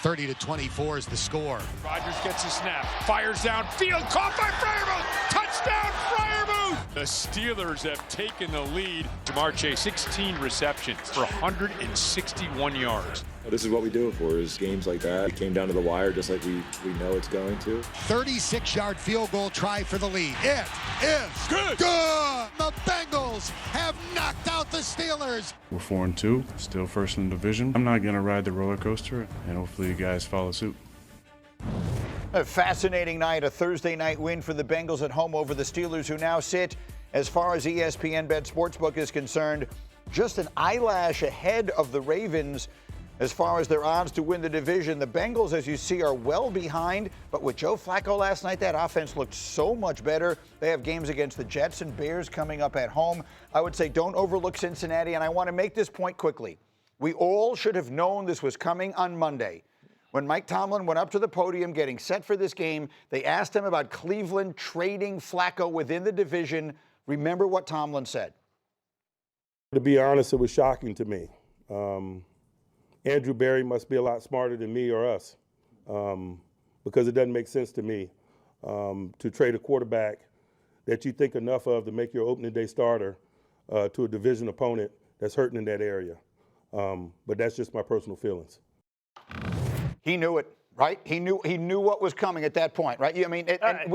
30-24 is the score. Rodgers gets a snap, fires downfield, caught by Freiermuth. Touchdown, Freiermuth! The Steelers have taken the lead. Jamar Chase, 16 receptions for 161 yards. This is what we do it for, is games like that. It came down to the wire just like we know it's going to. 36-yard field goal try for the lead. It is good. The Bengals have knocked out the Steelers. We're 4-2, still first in the division. I'm not going to ride the roller coaster, and hopefully you guys follow suit. A fascinating night, a Thursday night win for the Bengals at home over the Steelers, who now sit, as far as ESPN Bet Sportsbook is concerned, just an eyelash ahead of the Ravens as far as their odds to win the division. The Bengals, as you see, are well behind, but with Joe Flacco last night, that offense looked so much better. They have games against the Jets and Bears coming up at home. I would say don't overlook Cincinnati, and I want to make this point quickly. We all should have known this was coming on Monday. When Mike Tomlin went up to the podium getting set for this game, they asked him about Cleveland trading Flacco within the division. Remember what Tomlin said. To be honest, it was shocking to me. Andrew Berry must be a lot smarter than me or us, because it doesn't make sense to me to trade a quarterback that you think enough of to make your opening day starter to a division opponent that's hurting in that area. But that's just my personal feelings. He knew it, right? He knew what was coming at that point, right? I mean,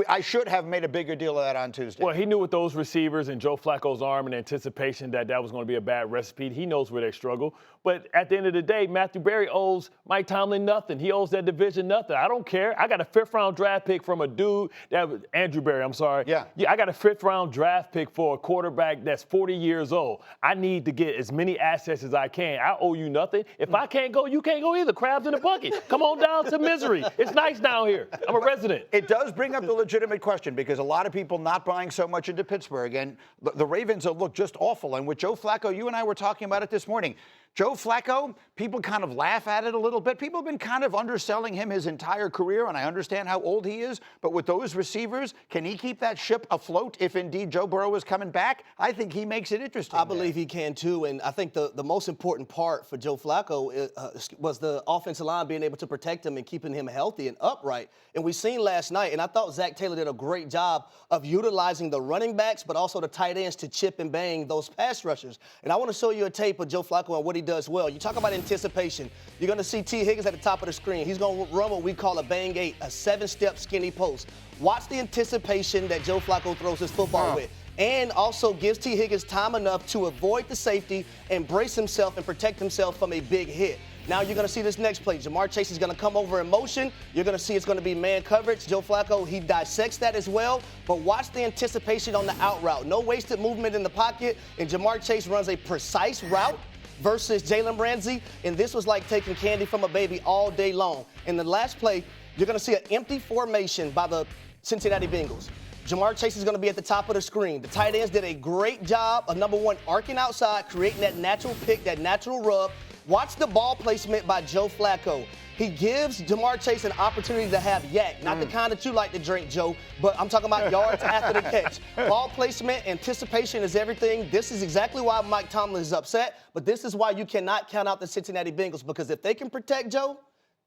I should have made a bigger deal of that on Tuesday. Well, he knew with those receivers and Joe Flacco's arm and anticipation that was going to be a bad recipe. He knows where they struggle. But at the end of the day, Matthew Berry owes Mike Tomlin nothing. He owes that division nothing. I don't care. I got a fifth-round draft pick from a dude that was Andrew Berry, I'm sorry. Yeah, I got a fifth-round draft pick for a quarterback that's 40 years old. I need to get as many assets as I can. I owe you nothing. If I can't go, you can't go either. Crabs in a bucket. Come on down to Misery. It's nice down here. I'm a resident. It does bring up the legitimate question, because a lot of people not buying so much into Pittsburgh, and the Ravens have looked just awful. And with Joe Flacco, you and I were talking about it this morning. Joe Flacco, people kind of laugh at it a little bit. People have been kind of underselling him his entire career, and I understand how old he is. But with those receivers, can he keep that ship afloat if indeed Joe Burrow is coming back? I think he makes it interesting. I believe he can too, and I think the most important part for Joe Flacco was the offensive line being able to protect him and keeping him healthy and upright. And we seen last night, and I thought Zach Taylor did a great job of utilizing the running backs, but also the tight ends to chip and bang those pass rushers. And I want to show you a tape of Joe Flacco and what he does well. You talk about anticipation. You're going to see T. Higgins at the top of the screen. He's going to run what we call a bang eight, a 7-step skinny post. Watch the anticipation that Joe Flacco throws his football with, and also gives T. Higgins time enough to avoid the safety and brace himself and protect himself from a big hit. Now you're going to see this next play. Jamar Chase is going to come over in motion. You're going to see it's going to be man coverage. Joe Flacco, he dissects that as well. But watch the anticipation on the out route. No wasted movement in the pocket. And Jamar Chase runs a precise route versus Jalen Ramsey. And this was like taking candy from a baby all day long. In the last play, you're going to see an empty formation by the Cincinnati Bengals. Jamar Chase is going to be at the top of the screen. The tight ends did a great job of, number one, arcing outside, creating that natural pick, that natural rub. Watch the ball placement by Joe Flacco. He gives Jamar Chase an opportunity to have yak, not the kind that you like to drink, Joe, but I'm talking about yards after the catch. Ball placement, anticipation is everything. This is exactly why Mike Tomlin is upset, but this is why you cannot count out the Cincinnati Bengals, because if they can protect Joe,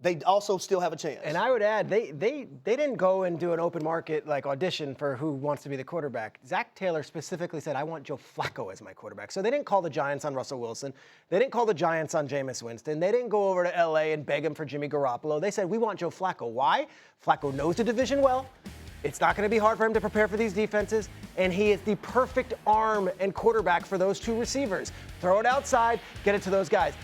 they also still have a chance. And I would add, they didn't go and do an open market like audition for who wants to be the quarterback. Zach Taylor specifically said, I want Joe Flacco as my quarterback. So they didn't call the Giants on Russell Wilson. They didn't call the Giants on Jameis Winston. They didn't go over to L.A. and beg him for Jimmy Garoppolo. They said, we want Joe Flacco. Why? Flacco knows the division well. It's not going to be hard for him to prepare for these defenses, and he is the perfect arm and quarterback for those two receivers. Throw it outside, get it to those guys.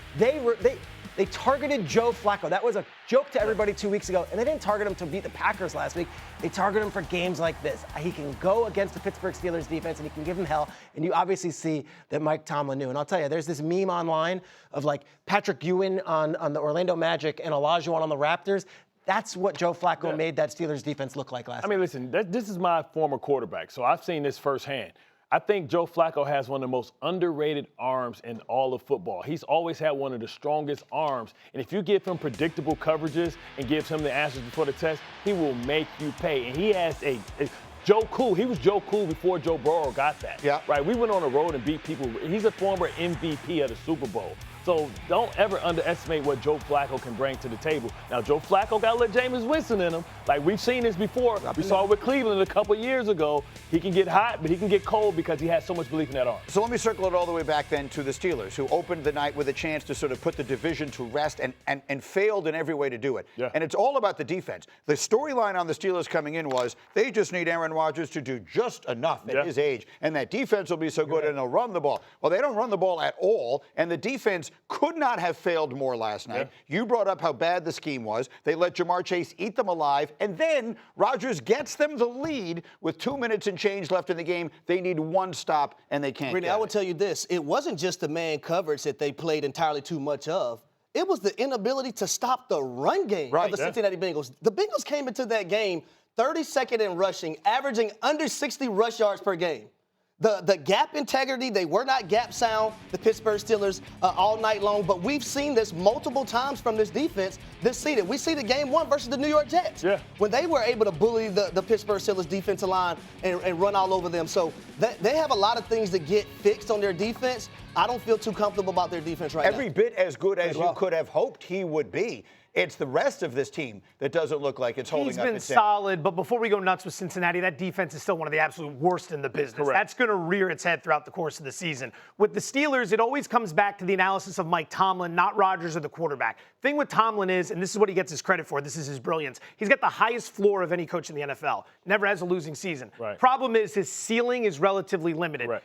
They targeted Joe Flacco. That was a joke to everybody 2 weeks ago, and they didn't target him to beat the Packers last week. They targeted him for games like this. He can go against the Pittsburgh Steelers defense, and he can give them hell, and you obviously see that Mike Tomlin knew. And I'll tell you, there's this meme online of like Patrick Ewing on the Orlando Magic and Olajuwon on the Raptors. That's what Joe Flacco made that Steelers defense look like last night. I mean, listen, this is my former quarterback, so I've seen this firsthand. I think Joe Flacco has one of the most underrated arms in all of football. He's always had one of the strongest arms. And if you give him predictable coverages and gives him the answers before the test, he will make you pay. And he has Joe Cool. He was Joe Cool before Joe Burrow got that. Yeah. Right? We went on the road and beat people. He's a former MVP of the Super Bowl. So don't ever underestimate what Joe Flacco can bring to the table. Now, Joe Flacco got a little Jameis Winston in him. Like, we've seen this before. We saw it with Cleveland a couple years ago. He can get hot, but he can get cold because he has so much belief in that arm. So let me circle it all the way back then to the Steelers, who opened the night with a chance to sort of put the division to rest and failed in every way to do it. Yeah. And it's all about the defense. The storyline on the Steelers coming in was they just need Aaron Rodgers to do just enough at his age, and that defense will be so good and they'll run the ball. Well, they don't run the ball at all, and the defense could not have failed more last night. You brought up how bad the scheme was. They let Jamar Chase eat them alive, and then Rodgers gets them the lead with 2 minutes and change left in the game. They need one stop, and they can't Really, get I will it. tell you this. It wasn't just the man coverage that they played entirely too much of. It was the inability to stop the run game of the Cincinnati Bengals. The Bengals came into that game 32nd in rushing, averaging under 60 rush yards per game. The gap integrity, they were not gap sound, the Pittsburgh Steelers, all night long. But we've seen this multiple times from this defense this season. We see the game one versus the New York Jets. Yeah. When they were able to bully the Pittsburgh Steelers defensive line and run all over them. So they have a lot of things to get fixed on their defense. I don't feel too comfortable about their defense right now. Every bit as good as you could have hoped he would be. It's the rest of this team that doesn't look like it's holding up its end. He's been solid, but before we go nuts with Cincinnati, that defense is still one of the absolute worst in the business. Correct. That's going to rear its head throughout the course of the season. With the Steelers, it always comes back to the analysis of Mike Tomlin, not Rodgers or the quarterback. Thing with Tomlin is, and this is what he gets his credit for, this is his brilliance, he's got the highest floor of any coach in the NFL. Never has a losing season. Right. Problem is his ceiling is relatively limited. Right.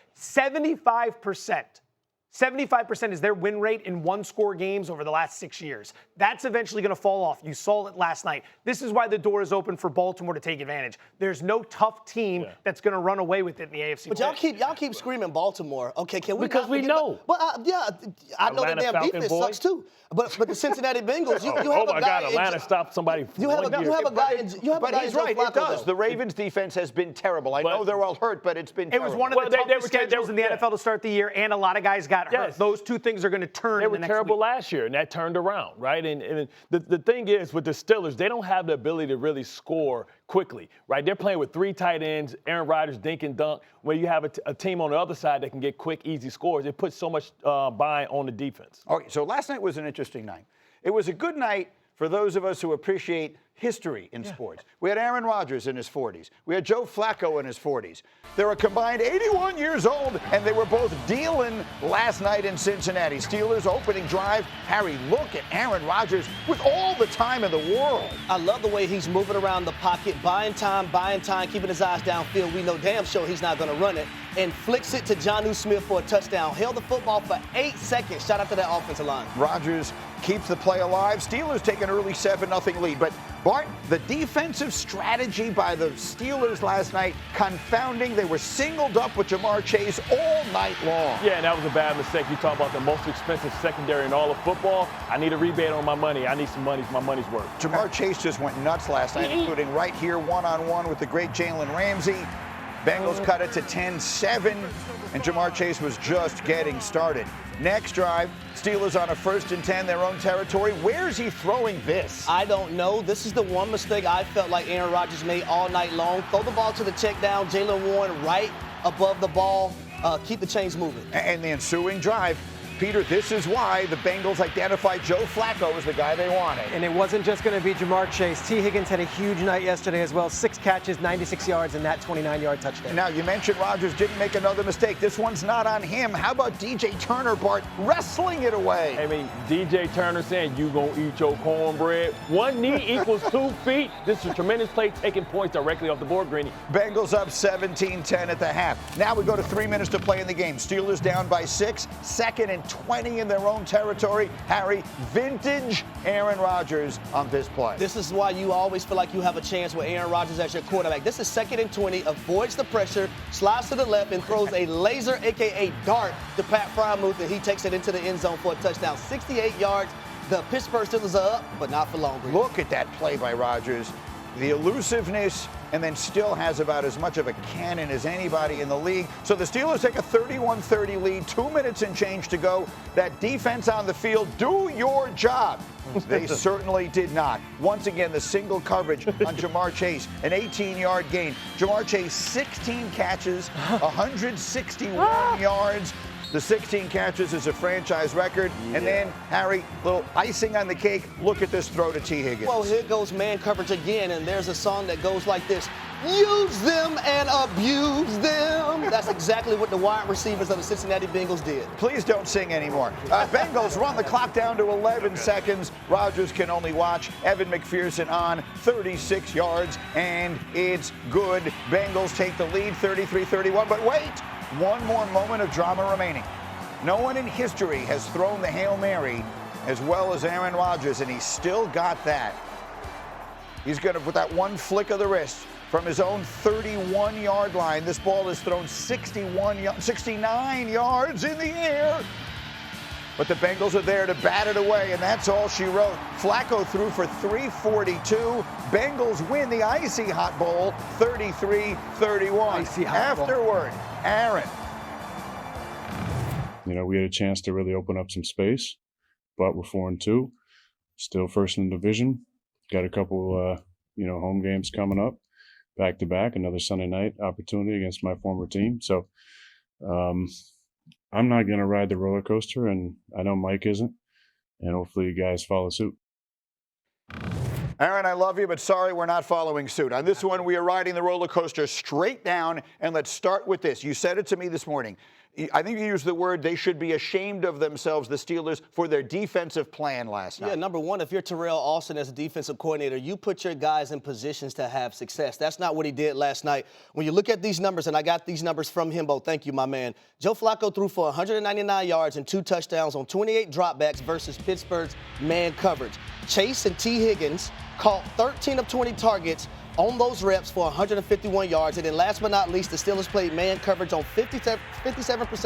75% is their win rate in one-score games over the last 6 years. That's eventually going to fall off. You saw it last night. This is why the door is open for Baltimore to take advantage. There's no tough team that's going to run away with it in the AFC But North. y'all keep screaming Baltimore. Okay, can we? Because we know. Well, I know that Atlanta damn Falcon defense boy. sucks too. But the Cincinnati Bengals, you Oh have my a guy. God, Atlanta stopped somebody. You have a guy. You have a guy. But he's right. It does. The Ravens' defense has been terrible. I know they're all hurt, but it's been It terrible. was one of the toughest schedules in the NFL to start the year, and a lot of guys got hurt. Yes. Those two things are going to turn They in were the next terrible week. last year, and that turned around, right? And the thing is, with the Steelers, they don't have the ability to really score quickly, right? They're playing with 3 tight ends, Aaron Rodgers, dink and dunk. Where you have a team on the other side that can get quick, easy scores, it puts so much buy on the defense. Okay, so last night was an interesting night. It was a good night for those of us who appreciate history in sports. We had Aaron Rodgers in his 40s. We had Joe Flacco in his 40s. They were combined 81 years old, and they were both dealing last night in Cincinnati. Steelers opening drive. Harry, look at Aaron Rodgers with all the time in the world. I love the way he's moving around the pocket, buying time, keeping his eyes downfield. We know damn sure he's not going to run it. And flicks it to Jonnu Smith for a touchdown. Held the football for 8 seconds. Shout out to that offensive line. Rodgers keeps the play alive. Steelers take an early 7-0 lead. But, Bart, the defensive strategy by the Steelers last night, confounding. They were singled up with Jamar Chase all night long. Yeah, and that was a bad mistake. You talk about the most expensive secondary in all of football. I need a rebate on my money. I need some money for my money's worth. Jamar Chase just went nuts last night, including right here, one-on-one with the great Jalen Ramsey. Bengals cut it to 10-7, and Jamar Chase was just getting started. Next drive, Steelers on a 1st and 10, their own territory. Where's he throwing this? I don't know. This is the one mistake I felt like Aaron Rodgers made all night long. Throw the ball to the check down. Jalen Warren right above the ball. Keep the chains moving. And the ensuing drive, Peter, this is why the Bengals identified Joe Flacco as the guy they wanted. And it wasn't just going to be Jamar Chase. T. Higgins had a huge night yesterday as well. 6 catches, 96 yards, and that 29-yard touchdown. Now, you mentioned Rodgers didn't make another mistake. This one's not on him. How about DJ Turner, Bart, wrestling it away? I mean, DJ Turner saying, you gonna eat your cornbread. 1 knee equals 2 feet. This is a tremendous play, taking points directly off the board, Greeny. Bengals up 17-10 at the half. Now we go to 3 minutes to play in the game. Steelers down by 6, 2nd and 20 in their own territory. Harry, vintage Aaron Rodgers on this play. This is why you always feel like you have a chance with Aaron Rodgers as your quarterback. This is 2nd and 20, avoids the pressure, slides to the left, and throws a laser, a.k.a. dart, to Pat Frymuth, and he takes it into the end zone for a touchdown. 68 yards. The Pittsburgh Steelers are up, but not for long. Look at that play by Rodgers. The elusiveness, and then still has about as much of a cannon as anybody in the league. So the Steelers take a 31-30 lead, 2 minutes and change to go. That defense on the field, do your job. They certainly did not. Once again, the single coverage on Jamar Chase, an 18-yard gain. Jamar Chase, 16 catches, 161 yards. The 16 catches is a franchise record. Yeah. And then, Harry, little icing on the cake. Look at this throw to T. Higgins. Well, here goes man coverage again, and there's a song that goes like this. Use them and abuse them. That's exactly what the wide receivers of the Cincinnati Bengals did. Please don't sing anymore. Bengals run the clock down to 11 seconds. Rodgers can only watch. Evan McPherson on 36 yards, and it's good. Bengals take the lead 33-31. But wait, one more moment of drama remaining. No one in history has thrown the Hail Mary as well as Aaron Rodgers, and he's still got that. He's going to put that one flick of the wrist from his own 31-yard line. This ball is thrown 69 yards in the air. But the Bengals are there to bat it away, and that's all she wrote. Flacco threw for 342. Bengals win the Icy Hot Bowl 33-31. Afterward, Aaron. You know, we had a chance to really open up some space, but we're 4-2. Still first in the division. Got a couple, home games coming up. Back-to-back, another Sunday night opportunity against my former team. So I'm not going to ride the roller coaster, and I know Mike isn't, and hopefully you guys follow suit. Aaron, I love you, but sorry we're not following suit. On this one, we are riding the roller coaster straight down, and let's start with this. You said it to me this morning. I think you used the word they should be ashamed of themselves, the Steelers, for their defensive plan last night. Yeah, number one, if you're Terrell Austin as a defensive coordinator, you put your guys in positions to have success. That's not what he did last night. When you look at these numbers, and I got these numbers from Himbo, thank you, my man. Joe Flacco threw for 199 yards and 2 touchdowns on 28 dropbacks versus Pittsburgh's man coverage. Chase and T. Higgins caught 13 of 20 targets on those reps for 151 yards. And then last but not least, the Steelers played man coverage on 57%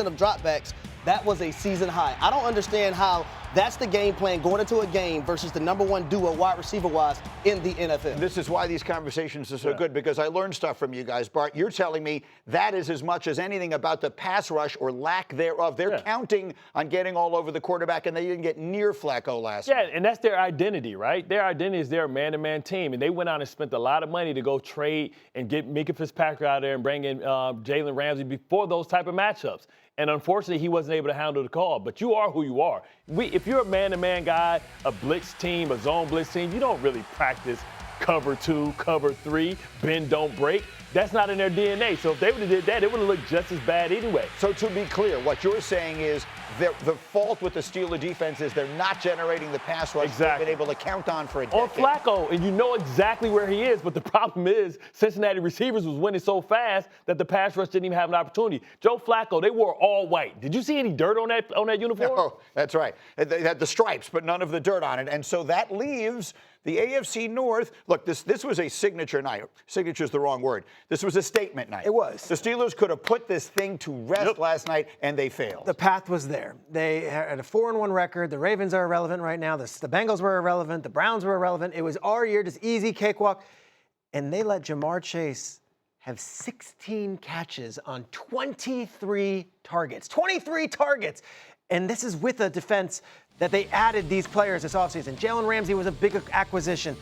of dropbacks. That was a season high. I don't understand how that's the game plan going into a game versus the number one duo wide receiver-wise in the NFL. And this is why these conversations are so good, because I learned stuff from you guys. Bart, you're telling me that is as much as anything about the pass rush or lack thereof. They're counting on getting all over the quarterback, and they didn't get near Flacco last night. Yeah, and that's their identity, right? Their identity is their man-to-man team, and they went out and spent a lot of money to go trade and get Mika Fitzpatrick out there and bring in Jalen Ramsey before those type of matchups. And unfortunately, he wasn't able to handle the call. But you are who you are. If you're a man-to-man guy, a blitz team, a zone blitz team, you don't really practice cover 2, cover 3, bend, don't break. That's not in their DNA. So if they would have did that, it would have looked just as bad anyway. So to be clear, what you're saying is the fault with the Steeler defense is they're not generating the pass rush they've been able to count on for a decade. On Flacco, and you know exactly where he is, but the problem is Cincinnati receivers was winning so fast that the pass rush didn't even have an opportunity. Joe Flacco, they wore all white. Did you see any dirt on that uniform? No, that's right. They had the stripes, but none of the dirt on it. And so that leaves the AFC North. Look, this was a signature night. Signature is the wrong word. This was a statement night. It was. The Steelers could have put this thing to rest last night, and they failed. The path was there. They had a 4-1 record. The Ravens are irrelevant right now. The Bengals were irrelevant. The Browns were irrelevant. It was our year, just easy cakewalk. And they let Jamar Chase have 16 catches on 23 targets. 23 targets! And this is with a defense that they added these players this offseason. Jalen Ramsey was a big acquisition.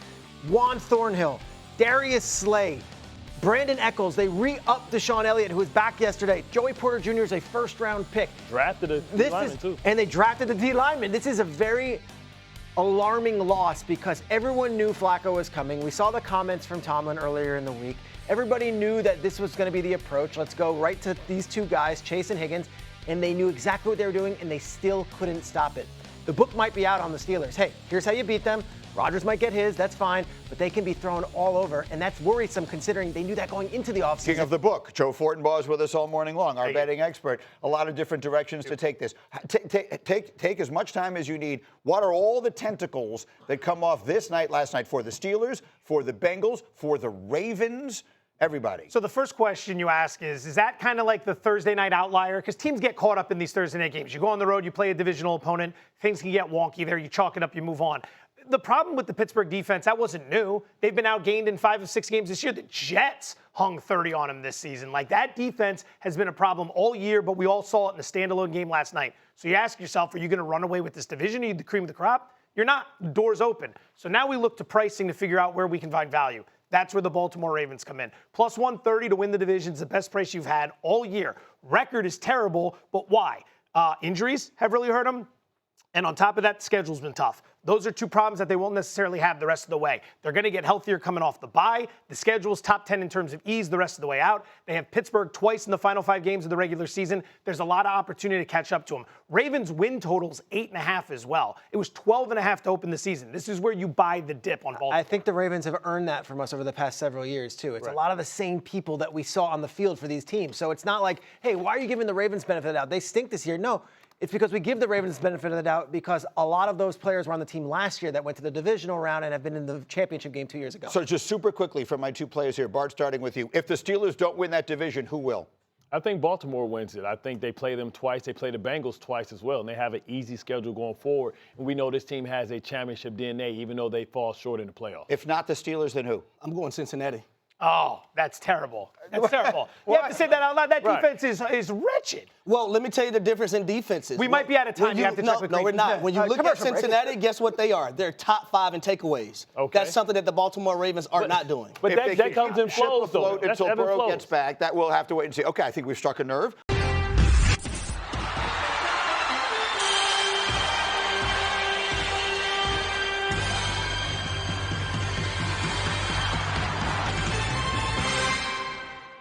Juan Thornhill, Darius Slay, Brandon Echols, they re-upped Deshaun Elliott, who was back yesterday. Joey Porter Jr. is a first-round pick. Drafted a D lineman, too. And they drafted the D lineman. This is a very alarming loss because everyone knew Flacco was coming. We saw the comments from Tomlin earlier in the week. Everybody knew that this was going to be the approach. Let's go right to these two guys, Chase and Higgins. And they knew exactly what they were doing, and they still couldn't stop it. The book might be out on the Steelers. Hey, here's how you beat them. Rodgers might get his, that's fine, but they can be thrown all over, and that's worrisome considering they knew that going into the offseason. King of the book, Joe Fortenbaugh is with us all morning long, our betting expert. A lot of different directions to take this. Take as much time as you need. What are all the tentacles that come off this night, last night, for the Steelers, for the Bengals, for the Ravens? Everybody. So the first question you ask is that kind of like the Thursday night outlier? Because teams get caught up in these Thursday night games. You go on the road, you play a divisional opponent, things can get wonky there, you chalk it up, you move on. The problem with the Pittsburgh defense, that wasn't new. They've been outgained in 5 of 6 games this year. The Jets hung 30 on them this season. Like, that defense has been a problem all year, but we all saw it in the standalone game last night. So you ask yourself, are you going to run away with this division? Are you the cream of the crop? You're not. The door's open. So now we look to pricing to figure out where we can find value. That's where the Baltimore Ravens come in. Plus 130 to win the division is the best price you've had all year. Record is terrible, but why? Injuries have really hurt them. And on top of that, the schedule's been tough. Those are two problems that they won't necessarily have the rest of the way. They're going to get healthier coming off the bye. The schedule's top 10 in terms of ease the rest of the way out. They have Pittsburgh twice in the final 5 games of the regular season. There's a lot of opportunity to catch up to them. Ravens win totals 8.5 as well. It was 12.5 to open the season. This is where you buy the dip on Baltimore. I think the Ravens have earned that from us over the past several years, too. It's a lot of the same people that we saw on the field for these teams. So it's not like, hey, why are you giving the Ravens benefit of the doubt? They stink this year. No. It's because we give the Ravens benefit of the doubt because a lot of those players were on the team last year that went to the divisional round and have been in the championship game 2 years ago. So just super quickly from my 2 players here, Bart, starting with you. If the Steelers don't win that division, who will? I think Baltimore wins it. I think they play them twice. They play the Bengals twice as well, and they have an easy schedule going forward. And we know this team has a championship DNA, even though they fall short in the playoffs. If not the Steelers, then who? I'm going Cincinnati. Oh, that's terrible. That's terrible. You have to say that out loud. That defense is wretched. Well, let me tell you the difference in defenses. We might be out of time. You have to check with No, we're not. When you look at commercial break. Cincinnati, guess what they are? They're top 5 in takeaways. Okay. That's something that the Baltimore Ravens are not doing. But If they that can comes in ship flows, though. afloat That's until ebb and Burrow flows. gets back, that we'll have to wait and see. Okay, I think we've struck a nerve.